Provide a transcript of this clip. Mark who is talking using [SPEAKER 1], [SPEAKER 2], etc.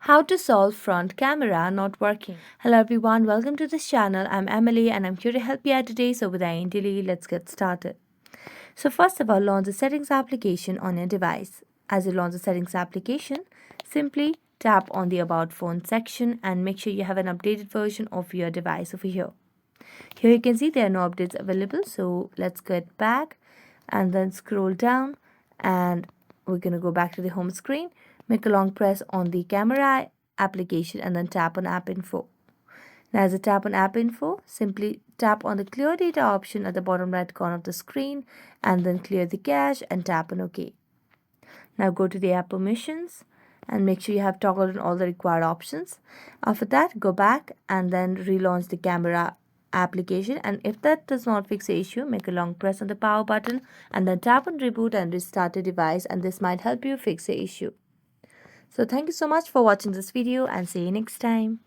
[SPEAKER 1] How to solve front camera not working. Hello everyone, welcome to this channel. I'm Emily and I'm here to help you out today. So without any delay, let's get started. So first of all, launch the settings application on your device. As you launch the settings application, simply tap on the about phone section and make sure you have an updated version of your device over here. Here you can see there are no updates available. So let's get back and then scroll down and we're going to go back to the home screen. Make a long press on the camera application and then tap on app info. Now as you tap on app info, simply tap on the clear data option at the bottom right corner of the screen and then clear the cache and tap on OK. Now go to the app permissions and make sure you have toggled on all the required options. After that, go back and then relaunch the camera application, and if that does not fix the issue, make a long press on the power button and then tap on reboot and restart the device, and this might help you fix the issue. So thank you so much for watching this video and see you next time.